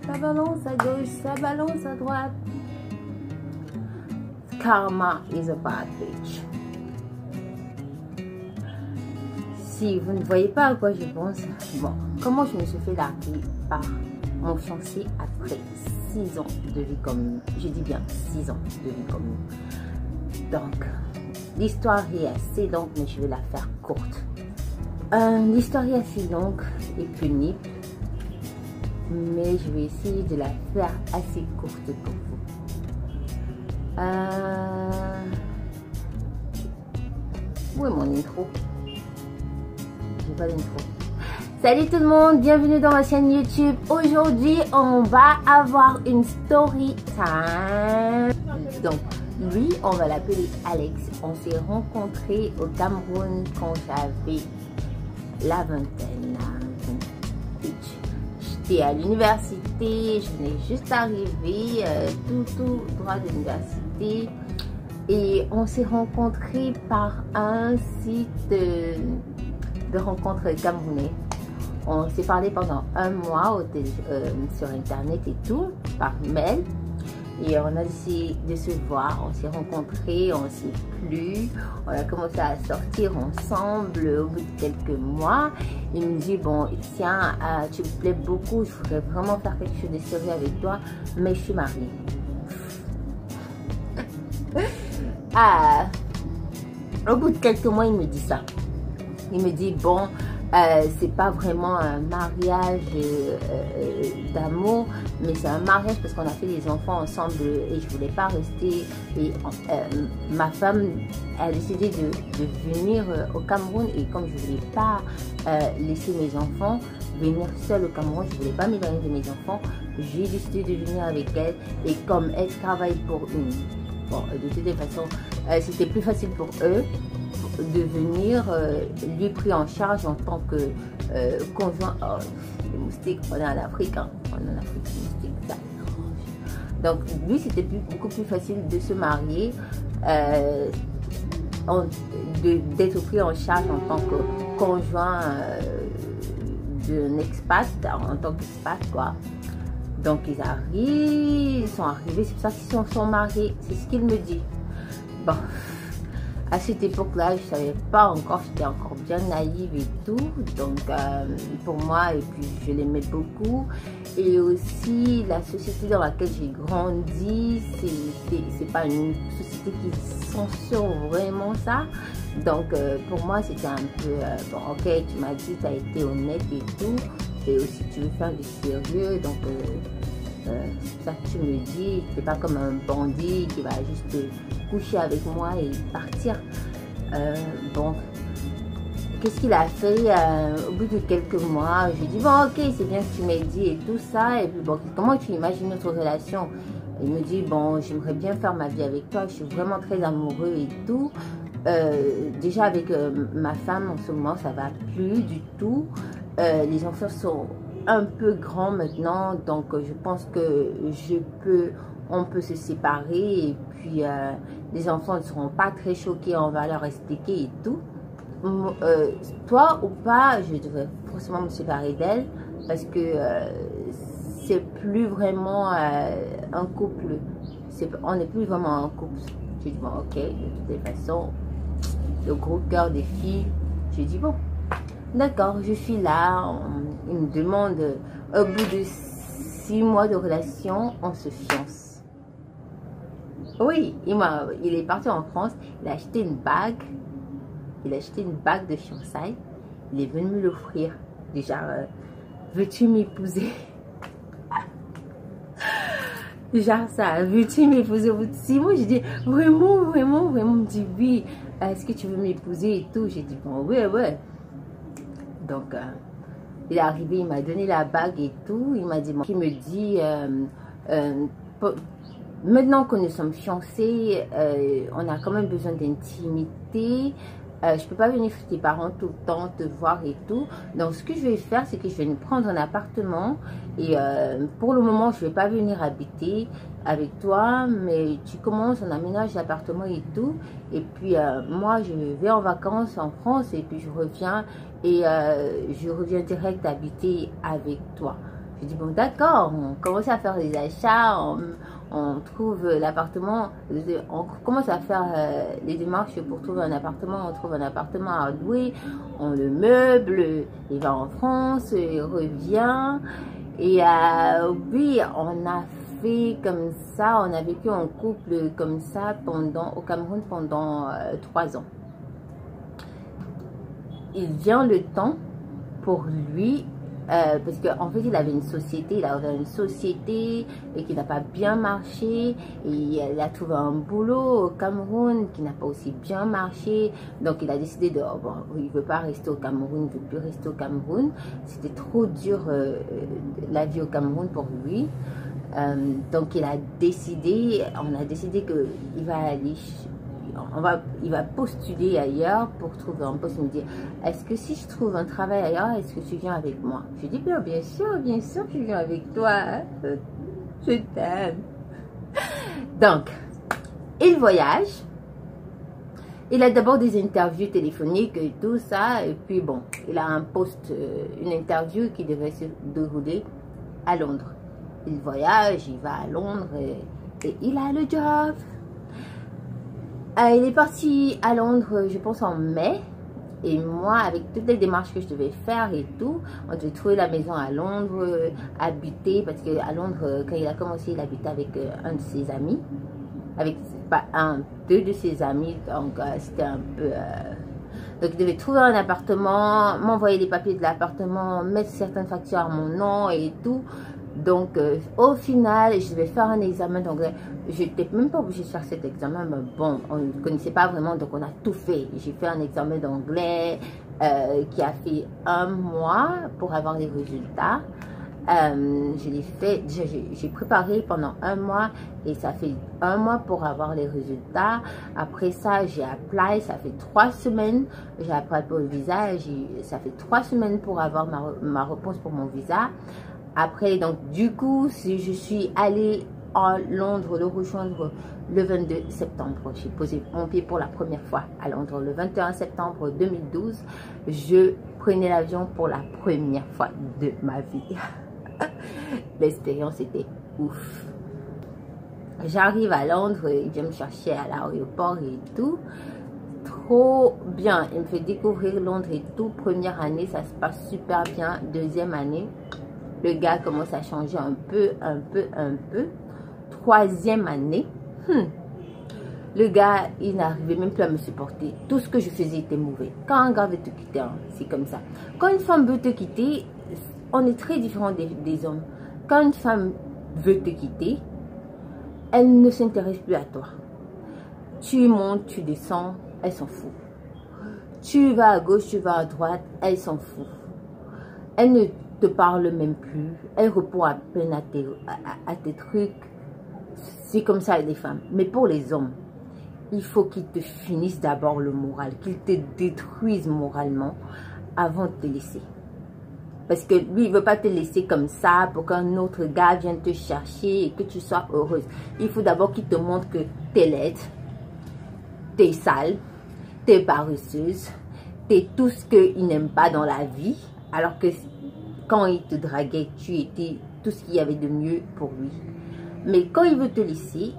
ça balance à gauche, ça balance à droite. Karma is a bad bitch. Si vous ne voyez pas à quoi je pense, bon, comment je me suis fait larguer par mon fiancé après 6 ans de vie commune. Je dis bien 6 ans de vie commune. Donc, l'histoire est assez longue, mais je vais la faire courte. L'histoire est assez longue et pénible, mais je vais essayer de la faire assez courte pour vous. Où est mon intro? J'ai pas d'intro. Salut tout le monde, bienvenue dans ma chaîne YouTube. Aujourd'hui, on va avoir une story time. Donc, lui, on va l'appeler Alex. On s'est rencontrés au Cameroun quand j'avais la vingtaine. J'étais à l'université, je venais juste d'arriver, tout droit de l'université. Et on s'est rencontrés par un site de rencontres camerounais. On s'est parlé pendant un mois sur internet et tout, par mail. Et on a décidé de se voir, on s'est rencontrés, on s'est plu, on a commencé à sortir ensemble au bout de quelques mois. Il me dit, bon, tiens, tu me plais beaucoup, je voudrais vraiment faire quelque chose de sérieux avec toi, mais je suis mariée. Au bout de quelques mois, il me dit ça. Il me dit, bon, c'est pas vraiment un mariage d'amour, mais c'est un mariage parce qu'on a fait des enfants ensemble et je voulais pas rester. Et ma femme a décidé de venir au Cameroun, et comme je voulais pas laisser mes enfants venir seule au Cameroun, je voulais pas m'éloigner de mes enfants, j'ai décidé de venir avec elle. Et comme elle travaille pour une... Bon, de toute façon, c'était plus facile pour eux de venir, lui pris en charge en tant que conjoint. Oh, les moustiques, on est en Afrique, hein. On est en Afrique, les moustiques, ça. Donc lui, c'était beaucoup plus facile de se marier, d'être pris en charge en tant que conjoint d'un expat, en tant qu'expat, quoi. Donc ils sont arrivés, c'est pour ça qu'ils sont mariés, c'est ce qu'il me dit. Bon, à cette époque-là, je savais pas encore, j'étais encore bien naïve et tout. Donc pour moi, et puis je l'aimais beaucoup. Et aussi la société dans laquelle j'ai grandi, c'est pas une société qui censure vraiment ça. Donc pour moi, c'était un peu bon, ok, tu m'as dit, tu as été honnête et tout. Et aussi tu veux faire du sérieux, donc c'est ça que tu me dis, c'est pas comme un bandit qui va juste coucher avec moi et partir. Bon, qu'est-ce qu'il a fait au bout de quelques mois? Je lui ai dit, bon ok, c'est bien que tu m'aies dit et tout ça, et puis bon, comment tu imagines notre relation? Il me dit, bon, j'aimerais bien faire ma vie avec toi, je suis vraiment très amoureux et tout. Déjà avec ma femme en ce moment, ça va plus du tout. Les enfants sont un peu grands maintenant, donc je pense que on peut se séparer, et puis les enfants ne seront pas très choqués, on va leur expliquer et tout. Toi ou pas, je devrais forcément me séparer d'elle, parce que c'est plus vraiment un couple, on n'est plus vraiment un couple. J'ai dit, bon ok, de toute façon, le gros cœur des filles, j'ai dit bon, d'accord, je suis là. Il me demande, au bout de 6 mois de relation, on se fiance. Oui, il est parti en France, il a acheté une bague. Il a acheté une bague de fiançailles. Il est venu me l'offrir. Déjà, veux-tu m'épouser? Genre ça, veux-tu m'épouser au bout de 6 mois? J'ai dit, vraiment, vraiment, vraiment. Il me dit, oui, est-ce que tu veux m'épouser et tout? J'ai dit, bon, ouais, ouais. Donc, il est arrivé, il m'a donné la bague et tout. Il m'a dit, bon, il me dit, maintenant que nous sommes fiancés, on a quand même besoin d'intimité. Je peux pas venir chez tes parents tout le temps te voir et tout. Donc ce que je vais faire, c'est que je vais nous prendre un appartement. Et pour le moment, je vais pas venir habiter avec toi, mais tu commences, on aménage l'appartement et tout. Et puis moi, je vais en vacances en France, et puis je reviens, et je reviens direct habiter avec toi. Je dis, bon, d'accord, on commence à faire les achats, on trouve l'appartement, on commence à faire les démarches pour trouver un appartement, on trouve un appartement à louer, on le meuble, il va en France, il revient. Et oui, on a fait comme ça, on a vécu en couple comme ça au Cameroun pendant 3 ans. Il vient le temps pour lui, parce qu'en fait il avait une société, il a ouvert une société et qui n'a pas bien marché, et il a trouvé un boulot au Cameroun qui n'a pas aussi bien marché, donc il a décidé de, bon, il ne veut pas rester au Cameroun, il ne veut plus rester au Cameroun, c'était trop dur la vie au Cameroun pour lui. Donc il a décidé, on a décidé qu'il va aller, il va postuler ailleurs pour trouver un poste. Il me dit, est-ce que si je trouve un travail ailleurs, est-ce que tu viens avec moi? Je dis, bien sûr, je viens avec toi, je t'aime. Donc il voyage, il a d'abord des interviews téléphoniques et tout ça, et puis bon, il a un poste, une interview qui devait se dérouler à Londres. Il voyage, il va à Londres et il a le job. Il est parti à Londres, je pense en mai. Et moi, avec toutes les démarches que je devais faire et tout, on devait trouver la maison à Londres, habiter. Parce qu'à Londres, quand il a commencé, il habitait avec un de ses amis. Avec deux de ses amis. Donc, c'était un peu... Donc, il devait trouver un appartement, m'envoyer les papiers de l'appartement, mettre certaines factures à mon nom et tout. Donc, au final, je devais faire un examen d'anglais. Je n'étais même pas obligée de faire cet examen, mais bon, on ne connaissait pas vraiment, donc on a tout fait. J'ai fait un examen d'anglais qui a fait 1 mois pour avoir les résultats. Je l'ai fait, j'ai préparé pendant 1 mois et ça fait 1 mois pour avoir les résultats. Après ça, j'ai appelé, ça fait 3 semaines. J'ai appelé pour le visa, ça fait 3 semaines pour avoir ma réponse pour mon visa. Après, donc, du coup, si je suis allée à Londres le rejoindre le 22 septembre. J'ai posé mon pied pour la première fois à Londres le 21 septembre 2012. Je prenais l'avion pour la première fois de ma vie. L'expérience était ouf. J'arrive à Londres, il vient me chercher à l'aéroport et tout. Trop bien. Il me fait découvrir Londres et tout. Première année, ça se passe super bien. Deuxième année, le gars commence à changer un peu. Troisième année, le gars, il n'arrivait même plus à me supporter. Tout ce que je faisais était mauvais. Quand un gars veut te quitter, hein, c'est comme ça. Quand une femme veut te quitter, on est très différent des hommes. Quand une femme veut te quitter, elle ne s'intéresse plus à toi. Tu montes, tu descends, elle s'en fout. Tu vas à gauche, tu vas à droite, elle s'en fout. Elle ne te parle même plus. Elle répond à peine à tes trucs. C'est comme ça les femmes. Mais pour les hommes, il faut qu'ils te finissent d'abord le moral, qu'ils te détruisent moralement avant de te laisser. Parce que lui, il ne veut pas te laisser comme ça pour qu'un autre gars vienne te chercher et que tu sois heureuse. Il faut d'abord qu'il te montre que tu es laide, tu es sale, tu es paresseuse, tu es tout ce qu'il n'aime pas dans la vie. Alors que quand il te draguait, tu étais tout ce qu'il y avait de mieux pour lui. Mais quand il veut te laisser,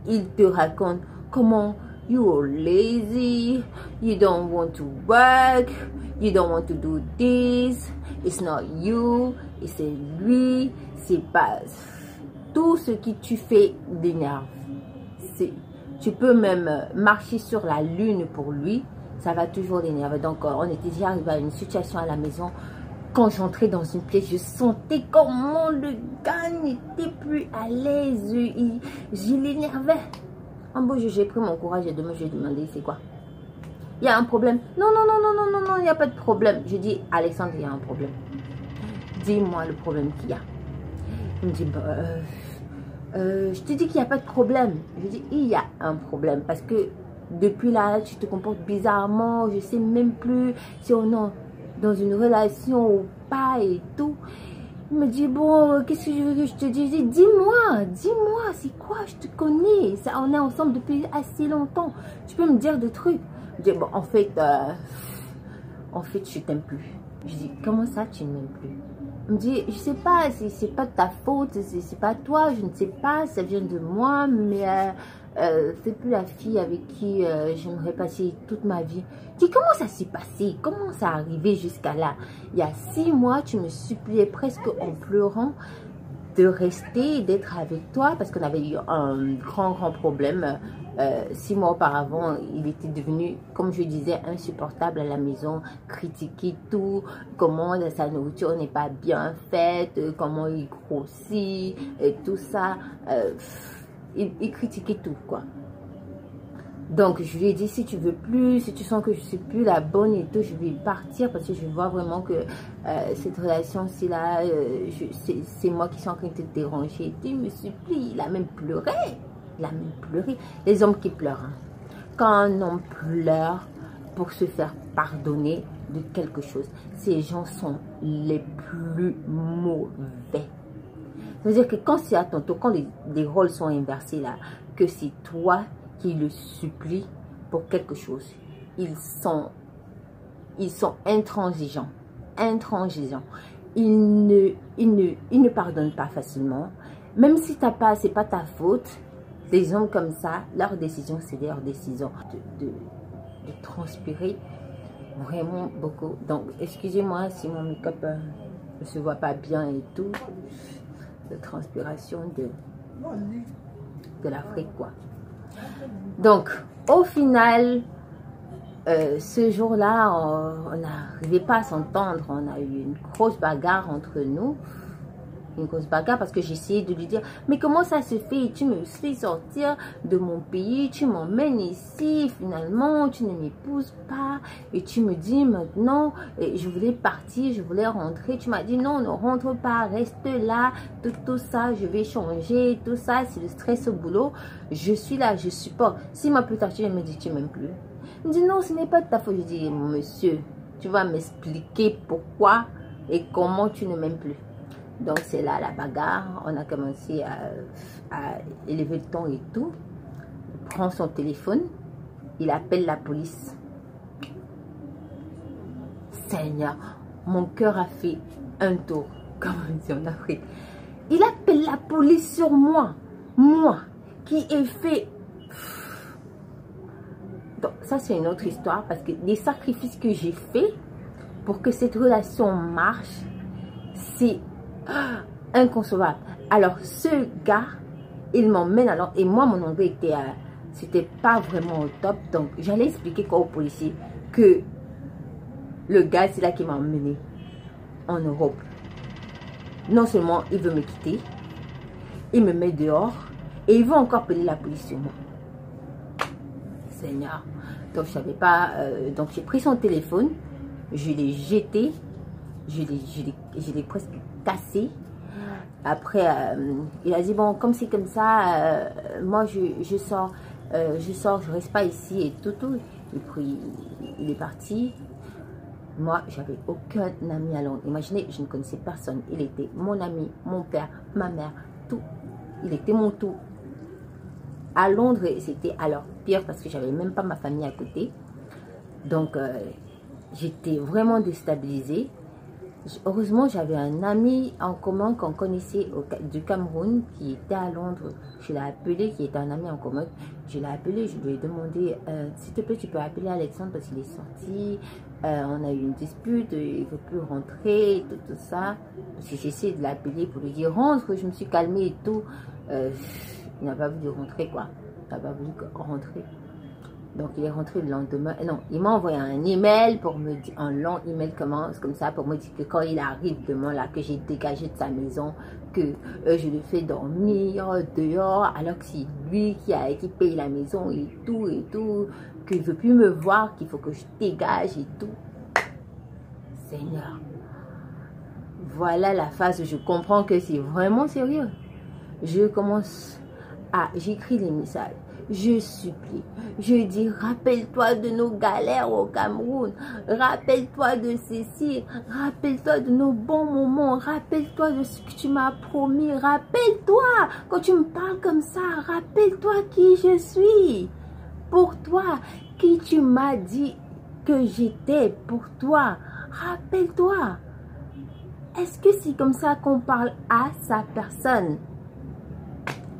il te raconte comment you are lazy, you don't want to work, you don't want to do this, it's not you, et c'est lui, c'est pas... Tout ce que tu fais l'énerve. Tu peux même marcher sur la lune pour lui, ça va toujours l'énerver. Donc on était déjà arrivé à une situation à la maison. Quand j'entrais dans une pièce, je sentais comment le gars n'était plus à l'aise. Je l'énervais. En beau, j'ai pris mon courage et demain, je lui ai demandé, c'est quoi? Il y a un problème? Non, il n'y a pas de problème. Je dis, Alexandre, il y a un problème. Dis-moi le problème qu'il y a. Il me dit, je te dis qu'il n'y a pas de problème. Je dis, il y a un problème. Parce que depuis là, tu te comportes bizarrement. Je ne sais même plus si on est dans une relation ou pas et tout. Il me dit, bon, qu'est-ce que je veux que je te dise? Je dis, dis-moi, c'est quoi? Je te connais. Ça, on est ensemble depuis assez longtemps. Tu peux me dire des trucs. Je dis, bon, en fait, je t'aime plus. Je dis, comment ça, tu ne m'aimes plus? me dit, je sais pas, c'est pas de ta faute, c'est pas toi, je ne sais pas, ça vient de moi, mais c'est plus la fille avec qui j'aimerais passer toute ma vie. Je dis, comment ça s'est passé? Comment ça est arrivé jusqu'à là? Il y a 6 mois, tu me suppliais presque en pleurant de rester, d'être avec toi, parce qu'on avait eu un grand problème. 6 mois auparavant, il était devenu, comme je disais, insupportable à la maison, critiquer tout, comment sa nourriture n'est pas bien faite, comment il grossit, et tout ça. Il critiquait tout, quoi. Donc, je lui ai dit, si tu veux plus, si tu sens que je suis plus la bonne et tout, je vais partir parce que je vois vraiment que cette relation-ci là, c'est moi qui suis en train de te déranger. Il me supplie, il a même pleuré. Il a même pleuré. Les hommes qui pleurent. Hein. Quand un homme pleure pour se faire pardonner de quelque chose, ces gens sont les plus mauvais. C'est-à-dire que quand c'est à ton tour, quand les rôles sont inversés là, que c'est toi qui le supplie pour quelque chose, ils sont intransigeants. Ils ne pardonnent pas facilement. Même si c'est pas ta faute, des hommes comme ça, leur décision, c'est leur décision de transpirer vraiment beaucoup. Donc, excusez-moi si mon make-up ne se voit pas bien et tout. De transpiration de l'Afrique, quoi. Donc, au final, ce jour-là, on n'arrivait pas à s'entendre. On a eu une grosse bagarre entre nous. Une grosse bagarre parce que j'essayais de lui dire, mais comment ça se fait? Tu me fais sortir de mon pays, tu m'emmènes ici, finalement, tu ne m'épouses pas. Et tu me dis maintenant, je voulais partir, je voulais rentrer. Tu m'as dit, non, ne rentre pas, reste là, tout ça, je vais changer, tout ça, c'est le stress au boulot. Je suis là, je supporte. 6 mois plus tard, tu me dis, tu m'aimes plus. Il me dit, non, ce n'est pas de ta faute. Je dis, monsieur, tu vas m'expliquer pourquoi et comment tu ne m'aimes plus. Donc, c'est là la bagarre. On a commencé à élever le ton et tout. Il prend son téléphone. Il appelle la police. Seigneur, mon cœur a fait un tour, comme on dit en Afrique. Il appelle la police sur moi. Moi, qui ai fait... Donc, ça, c'est une autre histoire. Parce que les sacrifices que j'ai faits pour que cette relation marche, c'est... inconcevable. Alors ce gars, il m'emmène alors, et moi mon anglais était c'était pas vraiment au top, donc j'allais expliquer quoi aux policiers que le gars c'est là qui m'a emmené en Europe. Non seulement il veut me quitter, il me met dehors et il veut encore appeler la police sur moi. Seigneur. Donc je savais pas, donc j'ai pris son téléphone, je l'ai jeté, je l'ai presque cassé. Après, il a dit, bon, comme c'est comme ça, moi, je sors, je reste pas ici et tout. Et puis, il est parti. Moi, j'avais aucun ami à Londres. Imaginez, je ne connaissais personne. Il était mon ami, mon père, ma mère, tout. Il était mon tout. À Londres, c'était alors pire parce que j'avais même pas ma famille à côté. Donc, j'étais vraiment déstabilisée. Heureusement, j'avais un ami en commun qu'on connaissait du Cameroun qui était à Londres. Je l'ai appelé, qui était un ami en commun. Je l'ai appelé, je lui ai demandé, s'il te plaît, tu peux appeler Alexandre parce qu'il est sorti. On a eu une dispute, il ne veut plus rentrer, tout ça. J'ai essayé de l'appeler pour lui dire, rentre, je me suis calmée et tout. Il n'a pas voulu rentrer, quoi. Il n'a pas voulu rentrer. Donc, il est rentré le lendemain. Non, il m'a envoyé un email pour me dire, un long email comme ça, pour me dire que quand il arrive demain, là, que j'ai dégagé de sa maison, que je le fais dormir dehors, alors que c'est lui qui paye la maison et tout, qu'il ne veut plus me voir, qu'il faut que je dégage et tout. Seigneur. Voilà la phase où je comprends que c'est vraiment sérieux. Je commence j'écris les messages. Je supplie, je dis, rappelle-toi de nos galères au Cameroun, rappelle-toi de ceci, rappelle-toi de nos bons moments, rappelle-toi de ce que tu m'as promis, rappelle-toi, quand tu me parles comme ça, rappelle-toi qui je suis, pour toi, qui tu m'as dit que j'étais pour toi, rappelle-toi. est-ce que c'est comme ça qu'on parle à sa personne?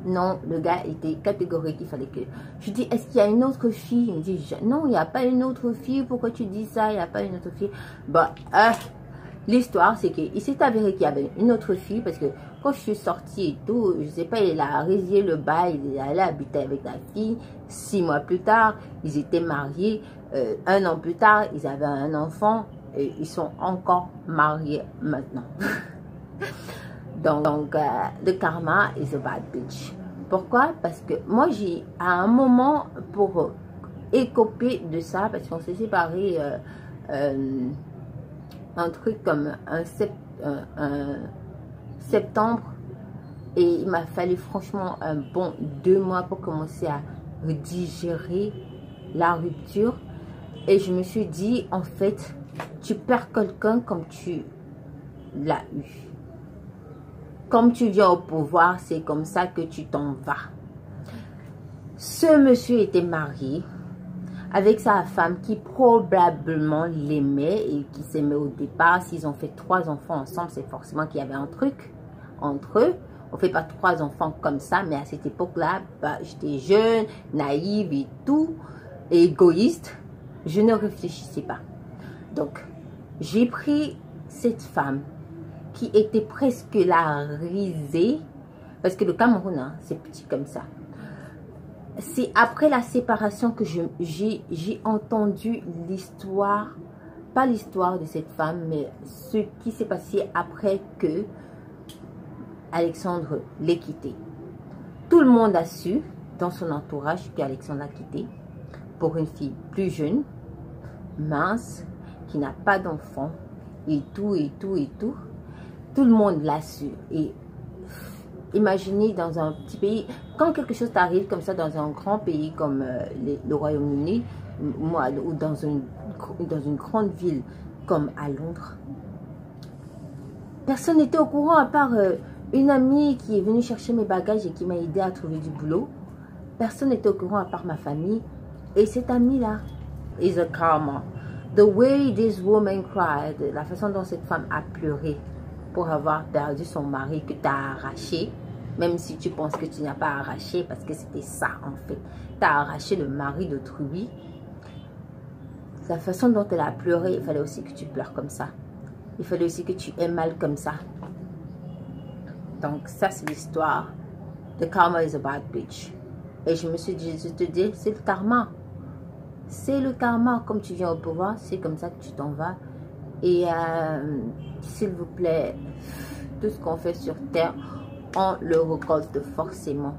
Non, le gars était catégorique, il fallait que... Je dis, est-ce qu'il y a une autre fille? Il me dit, non, il n'y a pas une autre fille, pourquoi tu dis ça? Il n'y a pas une autre fille. Bon, l'histoire, c'est qu'il s'est avéré qu'il y avait une autre fille, parce que quand je suis sortie et tout, je sais pas, il a résilié le bail, il est allé habiter avec la fille. 6 mois plus tard, ils étaient mariés. 1 an plus tard, ils avaient un enfant, et ils sont encore mariés maintenant. Donc, le karma is a bad bitch. Pourquoi? Parce que moi, j'ai, à un moment, pour écoper de ça, parce qu'on s'est séparés un truc comme un septembre, et il m'a fallu franchement un bon 2 mois pour commencer à digérer la rupture. Et je me suis dit, en fait, tu perds quelqu'un comme tu l'as eu. Comme tu viens au pouvoir, c'est comme ça que tu t'en vas. Ce monsieur était marié avec sa femme qui probablement l'aimait et qui s'aimait au départ. S'ils ont fait 3 enfants ensemble, c'est forcément qu'il y avait un truc entre eux. On ne fait pas 3 enfants comme ça, mais à cette époque-là, bah, j'étais jeune, naïve et tout, et égoïste. Je ne réfléchissais pas. Donc, j'ai pris cette femme qui était presque la risée, parce que le Cameroun, hein, c'est petit comme ça. C'est après la séparation que j'ai entendu l'histoire, pas l'histoire de cette femme, mais ce qui s'est passé après que Alexandre l'ait quitté. Tout le monde a su, dans son entourage, qu'Alexandre l'a quitté pour une fille plus jeune, mince, qui n'a pas d'enfant, et tout, et tout, et tout. Tout le monde l'a su. Et imaginez dans un petit pays, quand quelque chose t'arrive comme ça dans un grand pays comme le Royaume-Uni, ou dans une grande ville comme à Londres, personne n'était au courant à part une amie qui est venue chercher mes bagages et qui m'a aidé à trouver du boulot. Personne n'était au courant à part ma famille. Et cette amie-là is a karma. The way this woman cried, la façon dont cette femme a pleuré pour avoir perdu son mari que tu as arraché, même si tu penses que tu n'as pas arraché, parce que c'était ça en fait. Tu as arraché le mari d'autrui. La façon dont elle a pleuré, il fallait aussi que tu pleures comme ça. Il fallait aussi que tu aies mal comme ça. Donc ça c'est l'histoire. The karma is a bad bitch. Et je me suis dit, je te dis, c'est le karma. C'est le karma. Comme tu viens au pouvoir, c'est comme ça que tu t'en vas. Et s'il vous plaît, tout ce qu'on fait sur terre, on le récolte forcément.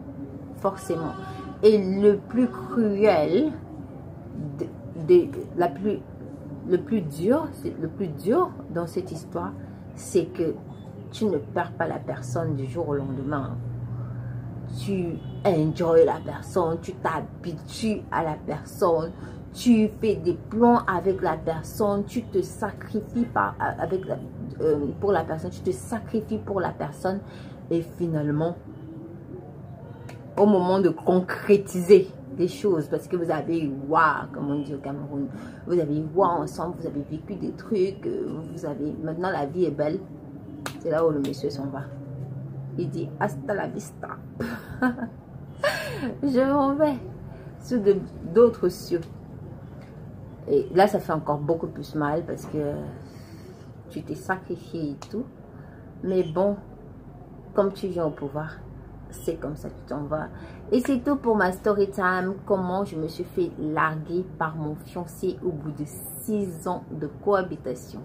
Forcément. Et le plus cruel, le plus dur dans cette histoire, c'est que tu ne perds pas la personne du jour au lendemain. Tu enjoy la personne, tu t'habitues à la personne, tu fais des plans avec la personne, tu te sacrifies pour la personne, tu te sacrifies pour la personne et finalement, au moment de concrétiser des choses, parce que vous avez comme on dit au Cameroun, vous avez ensemble, vous avez vécu des trucs, maintenant la vie est belle, c'est là où le monsieur s'en va. Il dit hasta la vista. Je m'en vais sur d'autres cieux. Et là, ça fait encore beaucoup plus mal parce que tu t'es sacrifié et tout. Mais bon, comme tu viens au pouvoir, c'est comme ça que tu t'en vas. Et c'est tout pour ma story time. Comment je me suis fait larguer par mon fiancé au bout de 6 ans de cohabitation.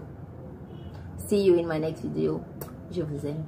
See you in my next video. Je vous aime.